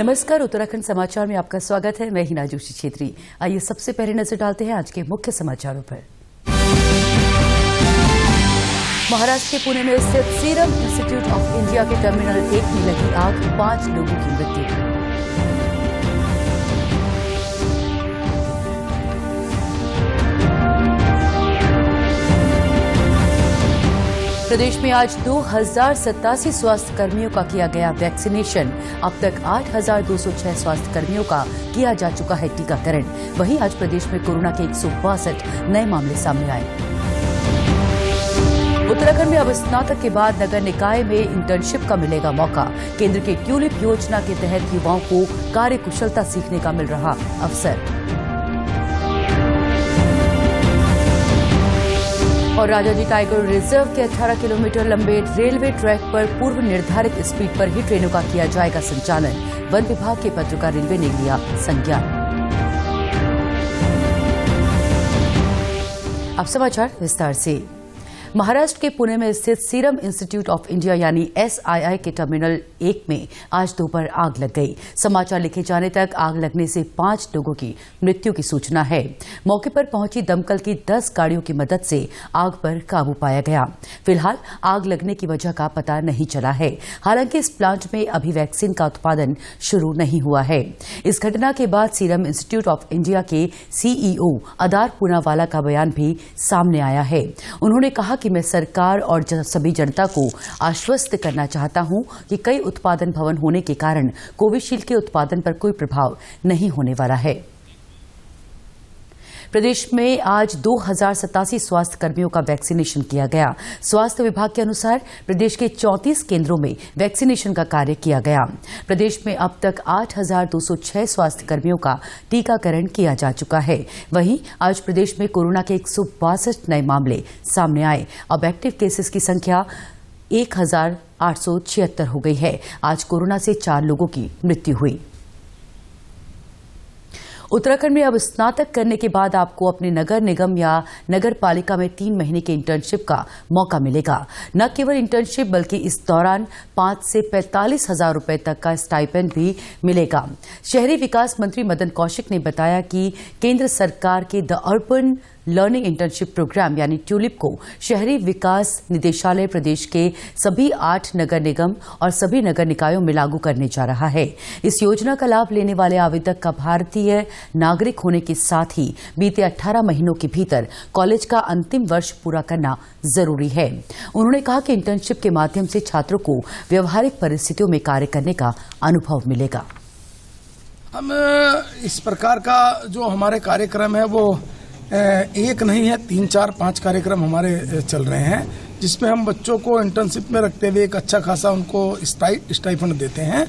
नमस्कार, उत्तराखंड समाचार में आपका स्वागत है। मैं हिना जोशी छेत्री। आइए सबसे पहले नजर डालते हैं आज के मुख्य समाचारों पर। महाराष्ट्र के पुणे में स्थित सीरम इंस्टीट्यूट ऑफ इंडिया के टर्मिनल 1 में लगी आग, 5 लोगों की मृत्यु। प्रदेश में आज 2087 स्वास्थ्य कर्मियों का किया गया वैक्सीनेशन। अब तक 8206 स्वास्थ्य कर्मियों का किया जा चुका है टीकाकरण। वहीं आज प्रदेश में कोरोना के 162 नए मामले सामने आए। उत्तराखंड में अब स्नातक के बाद नगर निकाय में इंटर्नशिप का मिलेगा मौका। केंद्र की ट्यूलिप योजना के तहत युवाओं को कार्य कुशलता सीखने का मिल रहा अवसर। और राजाजी टाइगर रिजर्व के 18 किलोमीटर लंबे रेलवे ट्रैक पर पूर्व निर्धारित स्पीड पर ही ट्रेनों का किया जाएगा संचालन। वन विभाग के पत्र का रेलवे ने लिया संज्ञान। अब समाचार विस्तार से। महाराष्ट्र के पुणे में स्थित सीरम इंस्टीट्यूट ऑफ इंडिया यानी SII के टर्मिनल 1 में आज दोपहर आग लग गई। समाचार लिखे जाने तक आग लगने से 5 लोगों की मृत्यु की सूचना है। मौके पर पहुंची दमकल की 10 गाड़ियों की मदद से आग पर काबू पाया गया। फिलहाल आग लगने की वजह का पता नहीं चला है। हालांकि इस प्लांट में अभी वैक्सीन का उत्पादन शुरू नहीं हुआ है। इस घटना के बाद सीरम इंस्टीट्यूट ऑफ इंडिया के CEO अदार पूनावाला का बयान भी सामने आया है। उन्होंने कहा कि मैं सरकार और सभी जनता को आश्वस्त करना चाहता हूं कि कई उत्पादन भवन होने के कारण कोविशील्ड के उत्पादन पर कोई प्रभाव नहीं होने वाला है। प्रदेश में आज 2087 स्वास्थ्य कर्मियों का वैक्सीनेशन किया गया। स्वास्थ्य विभाग के अनुसार प्रदेश के 34 केंद्रों में वैक्सीनेशन का कार्य किया गया। प्रदेश में अब तक 8206 स्वास्थ्य कर्मियों का टीकाकरण किया जा चुका है। वहीं आज प्रदेश में कोरोना के 162 नए मामले सामने आए। अब एक्टिव केसेस की संख्या 1876 हो गई है। आज कोरोना से 4 लोगों की मृत्यु हुई। उत्तराखंड में अब स्नातक करने के बाद आपको अपने नगर निगम या नगर पालिका में 3 महीने के इंटर्नशिप का मौका मिलेगा। न केवल इंटर्नशिप बल्कि इस दौरान 5 से 45 हजार रुपए तक का स्टाइपेंड भी मिलेगा। शहरी विकास मंत्री मदन कौशिक ने बताया कि केंद्र सरकार के the urban learning internship programme यानी ट्यूलिप को शहरी विकास निदेशालय प्रदेश के सभी 8 नगर निगम और सभी नगर निकायों में लागू करने जा रहा है। इस योजना का लाभ लेने वाले आवेदक का भारतीय नागरिक होने के साथ ही बीते 18 महीनों के भीतर कॉलेज का अंतिम वर्ष पूरा करना जरूरी है। उन्होंने कहा कि इंटर्नशिप के माध्यम से छात्रों को व्यवहारिक परिस्थितियों में कार्य करने का अनुभव मिलेगा। हम इस प्रकार का जो हमारे कार्यक्रम है वो एक नहीं है, 3, 4, 5 कार्यक्रम हमारे चल रहे हैं, जिसमें हम बच्चों को इंटर्नशिप में रखते हुए एक अच्छा खासा उनको स्टाइपेंड देते हैं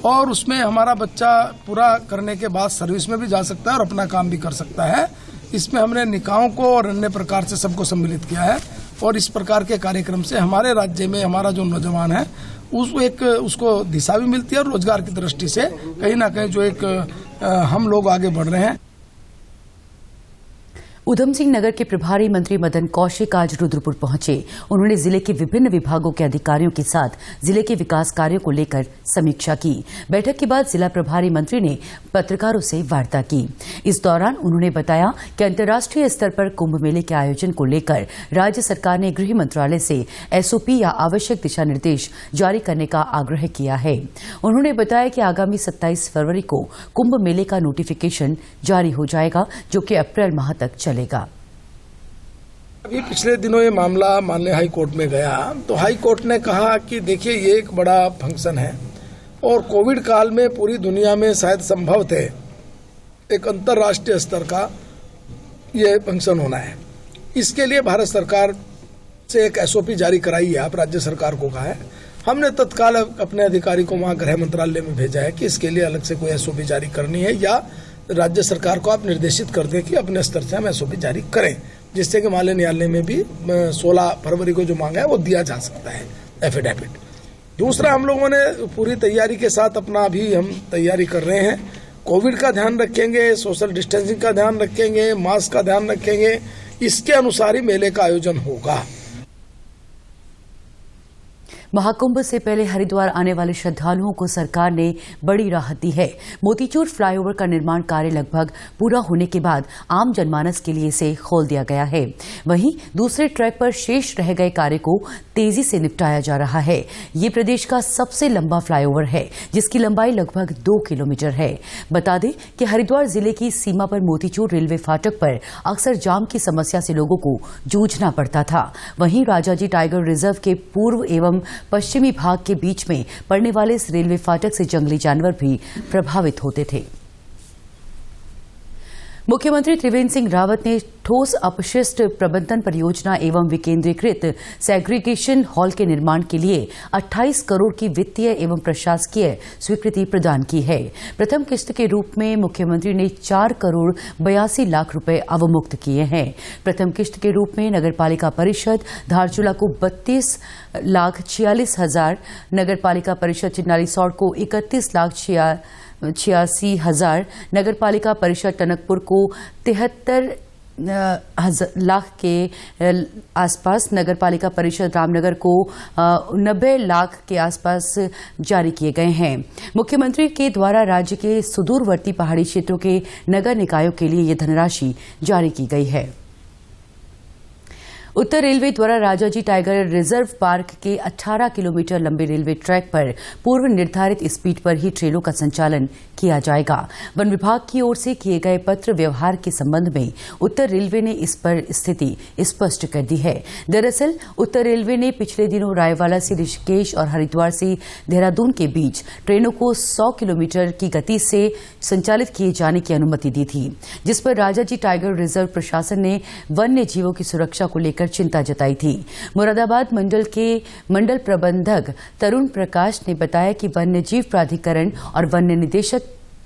और उसमें हमारा बच्चा पूरा करने के बाद सर्विस में भी जा सकता है और अपना काम भी कर सकता है। इसमें हमने निकायों को और अन्य प्रकार से सबको सम्मिलित किया है और इस प्रकार के कार्यक्रम से हमारे राज्य में हमारा जो नौजवान है उसको दिशा भी मिलती है और रोजगार की दृष्टि से कहीं ना कहीं जो एक हम लोग आगे बढ़ रहे हैं। उधम सिंह नगर के प्रभारी मंत्री मदन कौशिक आज रुद्रपुर पहुंचे। उन्होंने जिले के विभिन्न विभागों के अधिकारियों के साथ जिले के विकास कार्यों को लेकर समीक्षा की। बैठक के बाद जिला प्रभारी मंत्री ने पत्रकारों से वार्ता की। इस दौरान उन्होंने बताया कि अंतर्राष्ट्रीय स्तर पर कुंभ मेले के आयोजन को लेकर राज्य सरकार ने गृह मंत्रालय से SOP या आवश्यक दिशा निर्देश जारी करने का आग्रह किया है। उन्होंने बताया कि आगामी 27 फरवरी को कुंभ मेले का नोटिफिकेशन जारी हो जाएगा, जो कि अप्रैल माह तक चलेगा। अभी पिछले दिनों ये मामला माननीय हाई कोर्ट में गया तो हाई कोर्ट ने कहा कि देखिए ये एक बड़ा फंक्शन है और कोविड काल में पूरी दुनिया में शायद संभव थे एक अंतर्राष्ट्रीय स्तर का ये फंक्शन होना है। इसके लिए भारत सरकार से एक SOP जारी कराई है, आप राज्य सरकार को कहा है। हमने तत्काल अपने अधिकारी को वहाँ गृह मंत्रालय में भेजा है कि इसके लिए अलग से कोई SOP जारी करनी है या राज्य सरकार को आप निर्देशित कर दें कि अपने स्तर से हम SOP जारी करें, जिससे कि माननीय न्यायालय में भी 16 फरवरी को जो मांगा है वो दिया जा सकता है एफिडेविट। दूसरा, हम लोगों ने पूरी तैयारी के साथ अपना भी हम तैयारी कर रहे हैं। कोविड का ध्यान रखेंगे, सोशल डिस्टेंसिंग का ध्यान रखेंगे, मास्क का ध्यान रखेंगे, इसके अनुसार ही मेले का आयोजन होगा। महाकुंभ से पहले हरिद्वार आने वाले श्रद्धालुओं को सरकार ने बड़ी राहत दी है। मोतीचूर फ्लाईओवर का निर्माण कार्य लगभग पूरा होने के बाद आम जनमानस के लिए इसे खोल दिया गया है। वहीं दूसरे ट्रैक पर शेष रह गए कार्य को तेजी से निपटाया जा रहा है। ये प्रदेश का सबसे लंबा फ्लाईओवर है, जिसकी लंबाई लगभग 2 किलोमीटर है। बता दें कि हरिद्वार जिले की सीमा पर मोतीचूर रेलवे फाटक पर अक्सर जाम की समस्या से लोगों को जूझना पड़ता था। वहीं राजाजी टाइगर रिजर्व के पूर्व एवं पश्चिमी भाग के बीच में पड़ने वाले इस रेलवे फाटक से जंगली जानवर भी प्रभावित होते थे। मुख्यमंत्री त्रिवेंद्र सिंह रावत ने ठोस अपशिष्ट प्रबंधन परियोजना एवं विकेंद्रीकृत सेग्रीगेशन हॉल के निर्माण के लिए 28 करोड़ की वित्तीय एवं प्रशासकीय स्वीकृति प्रदान की है। प्रथम किस्त के रूप में मुख्यमंत्री ने 4 करोड़ 82 लाख रुपए अवमुक्त किए हैं। प्रथम किस्त के रूप में नगरपालिका परिषद धारचूला को 32 लाख 46 हजार, नगरपालिका परिषद चिन्नालीसौड़ को 31 लाख 86 हजार, नगरपालिका परिषद टनकपुर को 73 लाख के आसपास, नगरपालिका परिषद रामनगर को 90 लाख के आसपास जारी किए गए हैं। मुख्यमंत्री के द्वारा राज्य के सुदूरवर्ती पहाड़ी क्षेत्रों के नगर निकायों के लिए ये धनराशि जारी की गई है। उत्तर रेलवे द्वारा राजाजी टाइगर रिजर्व पार्क के 18 किलोमीटर लंबे रेलवे ट्रैक पर पूर्व निर्धारित स्पीड पर ही ट्रेनों का संचालन किया जाएगा। वन विभाग की ओर से किए गए पत्र व्यवहार के संबंध में उत्तर रेलवे ने इस पर स्थिति स्पष्ट कर दी है। दरअसल उत्तर रेलवे ने पिछले दिनों रायवाला से ऋषिकेश और हरिद्वार से देहरादून के बीच ट्रेनों को 100 किलोमीटर की गति से संचालित किए जाने की अनुमति दी थी, जिस पर राजाजी टाइगर रिजर्व प्रशासन ने वन्य जीवों की सुरक्षा को लेकर चिंता जताई थी। मुरादाबाद मंडल के मंडल प्रबंधक तरुण प्रकाश ने बताया कि वन्य जीव प्राधिकरण और वन्य निदेशक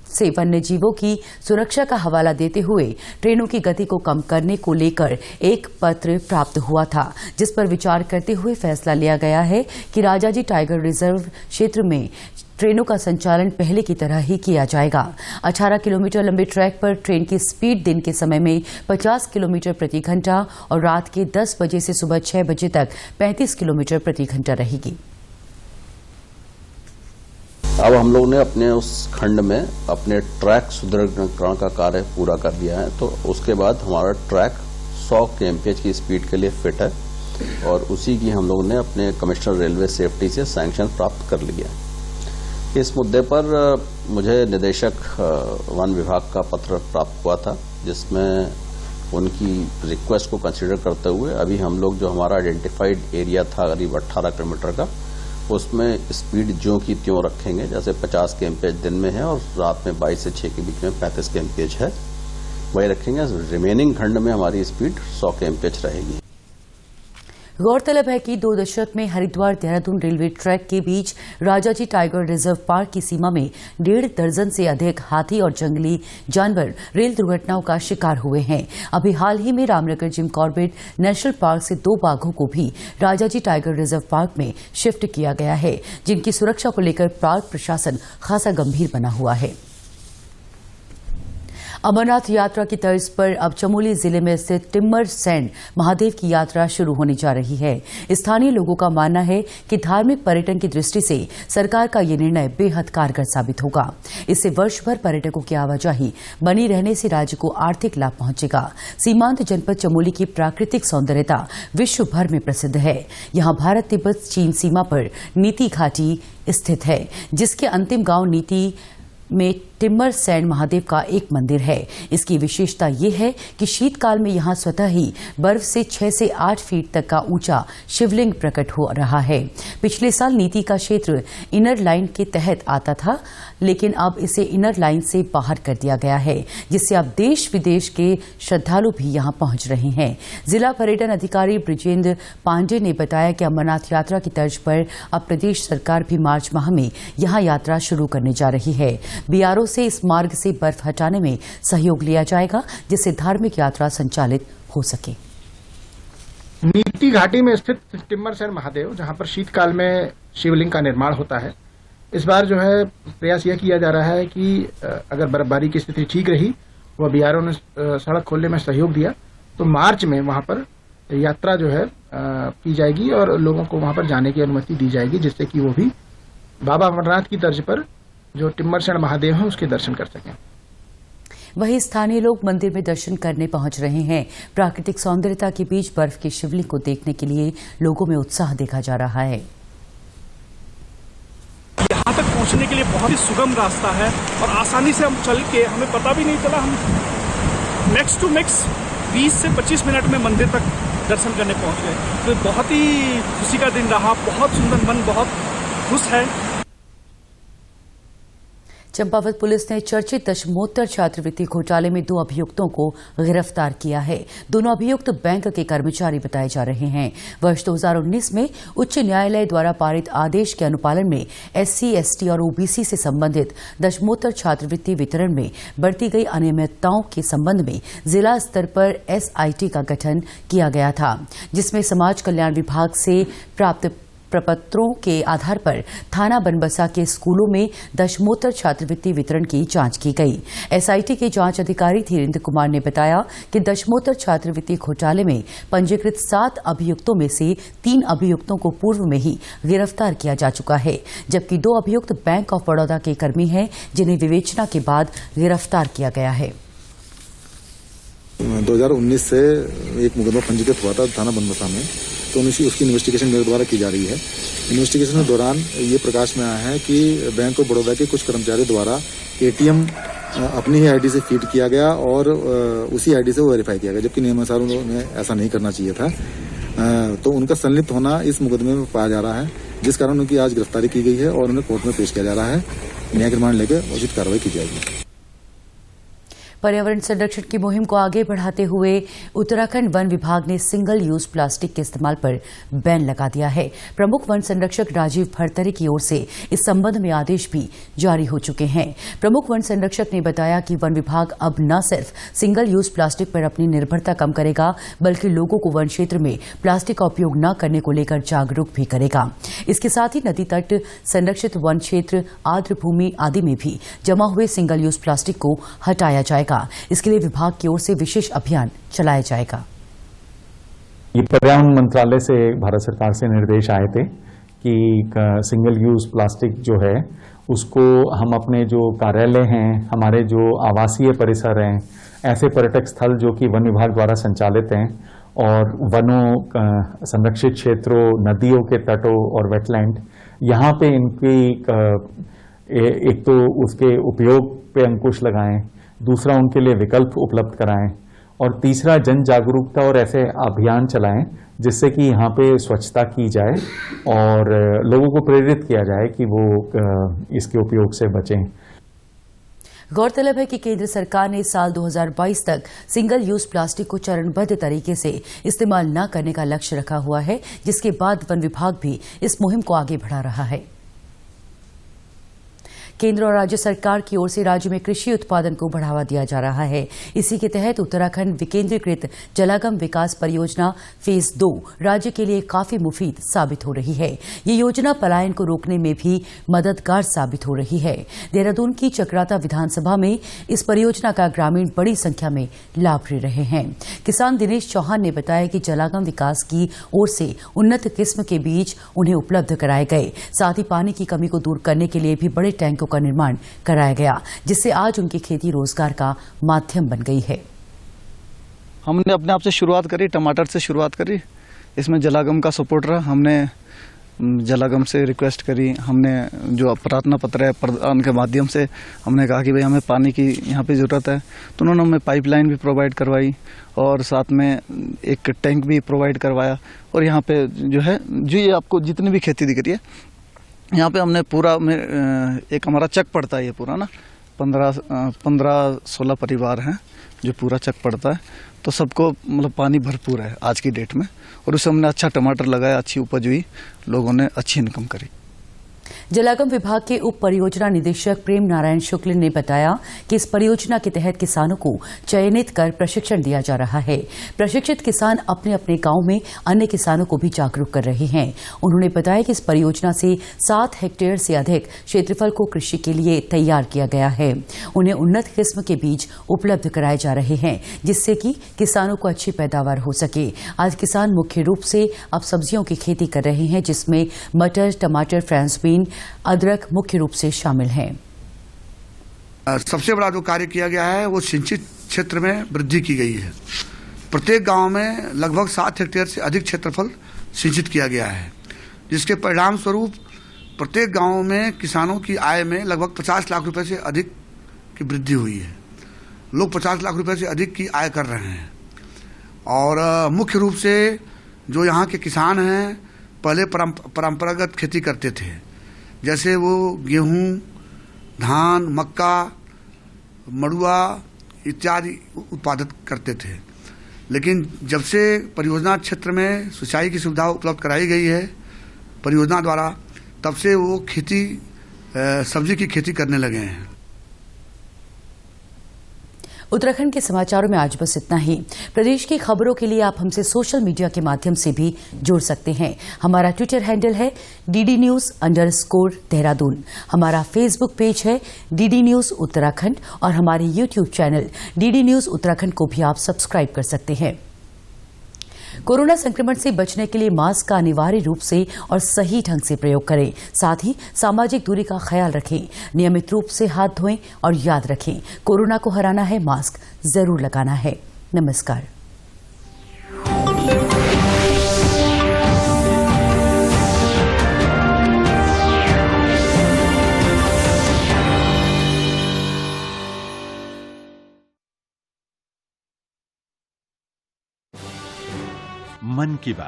से वन्य जीवों की सुरक्षा का हवाला देते हुए ट्रेनों की गति को कम करने को लेकर एक पत्र प्राप्त हुआ था, जिस पर विचार करते हुए फैसला लिया गया है कि राजाजी टाइगर रिजर्व क्षेत्र में ट्रेनों का संचालन पहले की तरह ही किया जाएगा। 18 किलोमीटर लंबे ट्रैक पर ट्रेन की स्पीड दिन के समय में 50 किलोमीटर प्रति घंटा और रात के 10 बजे से सुबह 6 बजे तक 35 किलोमीटर प्रति घंटा रहेगी। अब हम लोग ने अपने उस खंड में अपने ट्रैक सुदृढ़ीकरण का कार्य पूरा कर दिया है, तो उसके बाद हमारा ट्रैक 100 kmph की स्पीड के लिए फिट है और उसी की हम लोग ने अपने कमिश्नर रेलवे सेफ्टी से सैंक्शन प्राप्त कर लिया है। इस मुद्दे पर मुझे निदेशक वन विभाग का पत्र प्राप्त हुआ था, जिसमें उनकी रिक्वेस्ट को कंसीडर करते हुए अभी हम लोग जो हमारा आइडेंटिफाइड एरिया था करीब 18 किलोमीटर का, उसमें स्पीड ज्यों की त्यों रखेंगे। जैसे 50 kmph दिन में है और रात में 22 से 6 के बीच में 35 kmph है, वही रखेंगे। रिमेनिंग खंड में हमारी स्पीड 100 kmph रहेगी। गौरतलब है कि 2 दशक में हरिद्वार देहरादून रेलवे ट्रैक के बीच राजाजी टाइगर रिजर्व पार्क की सीमा में 1.5 दर्जन से अधिक हाथी और जंगली जानवर रेल दुर्घटनाओं का शिकार हुए हैं। अभी हाल ही में Ramnagar Jim Corbett national park से 2 बाघों को भी राजाजी टाइगर रिजर्व पार्क में शिफ्ट किया गया है, जिनकी सुरक्षा को लेकर पार्क प्रशासन खासा गंभीर बना हुआ है। अमरनाथ यात्रा की तर्ज पर अब चमोली जिले में स्थित टिम्मर सैंड महादेव की यात्रा शुरू होने जा रही है। स्थानीय लोगों का मानना है कि धार्मिक पर्यटन की दृष्टि से सरकार का ये निर्णय बेहद कारगर साबित होगा। इससे वर्ष भर पर्यटकों की आवाजाही बनी रहने से राज्य को आर्थिक लाभ पहुंचेगा। सीमांत जनपद चमोली की प्राकृतिक सौंदर्यता विश्व भर में प्रसिद्ध है। यहां भारत तिब्बत चीन सीमा पर नीति घाटी स्थित है, जिसके अंतिम गांव नीति में टिम्मर सैंड महादेव का एक मंदिर है। इसकी विशेषता ये है कि शीतकाल में यहाँ स्वतः ही बर्फ से 6 से 8 फीट तक का ऊंचा शिवलिंग प्रकट हो रहा है। पिछले साल नीति का क्षेत्र इनर लाइन के तहत आता था, लेकिन अब इसे इनर लाइन से बाहर कर दिया गया है, जिससे अब देश विदेश के श्रद्धालु भी यहाँ पहुंच रहे हैं। जिला पर्यटन अधिकारी ब्रिजेंद्र पांडे ने बताया कि अमरनाथ यात्रा की तर्ज पर अब प्रदेश सरकार भी मार्च माह में यहाँ यात्रा शुरू करने जा रही है। बीआरओ से इस मार्ग से बर्फ हटाने में सहयोग लिया जाएगा, जिससे धार्मिक यात्रा संचालित हो सके। नीति घाटी में स्थित टिम्मर सैंड महादेव, जहां पर शीतकाल में शिवलिंग का निर्माण होता है, इस बार जो है प्रयास यह किया जा रहा है कि अगर बर्फबारी की स्थिति ठीक रही, वह बीआरओ ने सड़क खोलने में सहयोग दिया, तो मार्च में वहां पर यात्रा जो है की जाएगी और लोगों को वहां पर जाने की अनुमति दी जाएगी, जिससे कि वो भी बाबा अमरनाथ की तर्ज पर जो टिम्मरसैंण महादेव हैं उसके दर्शन कर सकें। वहीं स्थानीय लोग मंदिर में दर्शन करने पहुंच रहे हैं। प्राकृतिक सौंदर्यता के बीच बर्फ की शिवलिंग को देखने के लिए लोगों में उत्साह देखा जा रहा है। यहाँ तक पहुँचने के लिए बहुत ही सुगम रास्ता है और आसानी से हम चल के, हमें पता भी नहीं चला, हम मैक्स टू मैक्स 20 से 25 मिनट में मंदिर तक दर्शन करने पहुँच गए। तो बहुत ही खुशी का दिन रहा, बहुत सुंदर, मन बहुत खुश है। चंपावत पुलिस ने चर्चित दशमोत्तर छात्रवृत्ति घोटाले में 2 अभियुक्तों को गिरफ्तार किया है। दोनों अभियुक्त बैंक के कर्मचारी बताए जा रहे हैं। वर्ष 2019 में उच्च न्यायालय द्वारा पारित आदेश के अनुपालन में SC, ST और OBC से संबंधित दशमोत्तर छात्रवृत्ति वितरण में बरती गई अनियमितताओं के संबंध में जिला स्तर पर SIT का गठन किया गया था, जिसमें समाज कल्याण विभाग से प्राप्त प्रपत्रों के आधार पर थाना बनबसा के स्कूलों में दशमोत्तर छात्रवृत्ति वितरण की जांच की गई। SIT के जांच अधिकारी धीरेन्द्र कुमार ने बताया कि दशमोत्तर छात्रवृत्ति घोटाले में पंजीकृत 7 अभियुक्तों में से 3 अभियुक्तों को पूर्व में ही गिरफ्तार किया जा चुका है, जबकि 2 अभियुक्त बैंक ऑफ बड़ौदा के कर्मी हैं, जिन्हें विवेचना के बाद गिरफ्तार किया गया है। 2019 से एक मुकदमा पंजीकृत हुआ था थाना बनबसा में, तो उसकी इन्वेस्टिगेशन मेरे द्वारा की जा रही है। इन्वेस्टिगेशन के दौरान ये प्रकाश में आया है कि बैंक ऑफ बड़ौदा के कुछ कर्मचारियों द्वारा ATM अपनी ही ID से फीड किया गया और उसी ID से वो वेरीफाई किया गया, जबकि नियमानुसार उन्हें ऐसा नहीं करना चाहिए था। तो उनका संलिप्त होना इस मुकदमे में पाया जा रहा है, जिस कारण उनकी आज गिरफ्तारी की गई है और उन्हें कोर्ट में पेश किया जा रहा है। न्यायिक रिमांड लेकर उचित कार्रवाई की जाएगी। पर्यावरण संरक्षण की मुहिम को आगे बढ़ाते हुए उत्तराखंड वन विभाग ने सिंगल यूज प्लास्टिक के इस्तेमाल पर बैन लगा दिया है। प्रमुख वन संरक्षक राजीव भरतरे की ओर से इस संबंध में आदेश भी जारी हो चुके हैं। प्रमुख वन संरक्षक ने बताया कि वन विभाग अब न सिर्फ सिंगल यूज प्लास्टिक पर अपनी निर्भरता कम करेगा, बल्कि लोगों को वन क्षेत्र में प्लास्टिक का उपयोग न करने को लेकर जागरूक भी करेगा। इसके साथ ही नदी तट, संरक्षित वन क्षेत्र, आर्द्र भूमि आदि में भी जमा हुए सिंगल यूज प्लास्टिक को हटाया जाएगा। इसके लिए विभाग की ओर से विशेष अभियान चलाया जाएगा। ये पर्यावरण मंत्रालय से भारत सरकार से निर्देश आए थे कि सिंगल यूज प्लास्टिक जो है उसको हम अपने जो कार्यालय हैं, हमारे जो आवासीय परिसर हैं, ऐसे पर्यटक स्थल जो कि वन विभाग द्वारा संचालित हैं और वनों, संरक्षित क्षेत्रों, नदियों के तटों और वेटलैंड, यहाँ पे इनकी एक तो उसके उपयोग पे अंकुश लगाएं, दूसरा उनके लिए विकल्प उपलब्ध कराएं और तीसरा जन जागरूकता और ऐसे अभियान चलाएं जिससे कि यहाँ पे स्वच्छता की जाए और लोगों को प्रेरित किया जाए कि वो इसके उपयोग से बचें। गौरतलब है कि केंद्र सरकार ने साल 2022 तक सिंगल यूज प्लास्टिक को चरणबद्ध तरीके से इस्तेमाल न करने का लक्ष्य रखा हुआ है, जिसके बाद वन विभाग भी इस मुहिम को आगे बढ़ा रहा है। केंद्र और राज्य सरकार की ओर से राज्य में कृषि उत्पादन को बढ़ावा दिया जा रहा है। इसी के तहत उत्तराखंड विकेंद्रीकृत जलागम विकास परियोजना फेज 2 राज्य के लिए काफी मुफीद साबित हो रही है। ये योजना पलायन को रोकने में भी मददगार साबित हो रही है। देहरादून की चक्राता विधानसभा में इस परियोजना का ग्रामीण बड़ी संख्या में लाभ ले रहे हैं। किसान दिनेश चौहान ने बताया कि जलागम विकास की ओर से उन्नत किस्म के बीज उन्हें उपलब्ध कराए गए, साथ ही पानी की कमी को दूर करने के लिए भी बड़े टैंकों का निर्माण कराया गया, जिससे आज उनकी खेती रोजगार का माध्यम बन गई है। हमने अपने आप से शुरुआत करी, टमाटर से शुरुआत करी। इसमें जलागम का सपोर्ट रहा। हमने जलागम से रिक्वेस्ट करी, हमने जो प्रार्थना पत्र है प्रदान के माध्यम से हमने कहा कि भाई हमें पानी की यहाँ पे ज़रूरत है, तो उन्होंने हमें पाइपलाइन भी प्रोवाइड करवाई और साथ में एक टैंक भी प्रोवाइड करवाया। और यहाँ पे जो है, जो ये आपको जितनी भी खेती दिख रही है, यहाँ पे हमने पूरा एक हमारा चक पड़ता है, ये पूरा ना 15-16 परिवार हैं जो पूरा चक पड़ता है, तो सबको मतलब पानी भरपूर है आज की डेट में। और उससे हमने अच्छा टमाटर लगाया, अच्छी उपज हुई, लोगों ने अच्छी इनकम करी। जलागम विभाग के उप परियोजना निदेशक प्रेम नारायण शुक्ल ने बताया कि इस परियोजना के तहत किसानों को चयनित कर प्रशिक्षण दिया जा रहा है। प्रशिक्षित किसान अपने अपने गांव में अन्य किसानों को भी जागरूक कर रहे हैं। उन्होंने बताया कि इस परियोजना से 7 हेक्टेयर से अधिक क्षेत्रफल को कृषि के लिए तैयार किया गया है। उन्हें उन्नत किस्म के बीज उपलब्ध कराए जा रहे हैं, जिससे कि किसानों को अच्छी पैदावार हो सके। आज किसान मुख्य रूप से अब सब्जियों की खेती कर रहे हैं, जिसमें मटर, टमाटर, फ्रांस बीन, अदरक मुख्य रूप से शामिल हैं। सबसे बड़ा जो कार्य किया गया है वो सिंचित क्षेत्र में वृद्धि की गई है। प्रत्येक गांव में लगभग 7 हेक्टेयर से अधिक क्षेत्रफल सिंचित किया गया है, जिसके परिणाम स्वरूप प्रत्येक गांव में किसानों की आय में लगभग 50 लाख रुपए से अधिक की वृद्धि हुई है। लोग 50 लाख रुपए से अधिक की आय कर रहे हैं। और मुख्य रूप से जो यहाँ के किसान हैं पहले परंपरागत खेती करते थे, जैसे वो गेहूं, धान, मक्का, मड़ुआ इत्यादि उत्पादित करते थे। लेकिन जब से परियोजना क्षेत्र में सिंचाई की सुविधा उपलब्ध कराई गई है परियोजना द्वारा, तब से वो खेती सब्जी की खेती करने लगे हैं। उत्तराखंड के समाचारों में आज बस इतना ही। प्रदेश की खबरों के लिए आप हमसे सोशल मीडिया के माध्यम से भी जुड़ सकते हैं। हमारा ट्विटर हैंडल है DDNews_देहरादून। हमारा फेसबुक पेज है DD News उत्तराखंड और हमारे YouTube channel DD News Uttarakhand को भी आप सब्सक्राइब कर सकते हैं। कोरोना संक्रमण से बचने के लिए मास्क का अनिवार्य रूप से और सही ढंग से प्रयोग करें। साथ ही सामाजिक दूरी का ख्याल रखें। नियमित रूप से हाथ धोएं और याद रखें, कोरोना को हराना है, मास्क जरूर लगाना है। नमस्कार। मन की बात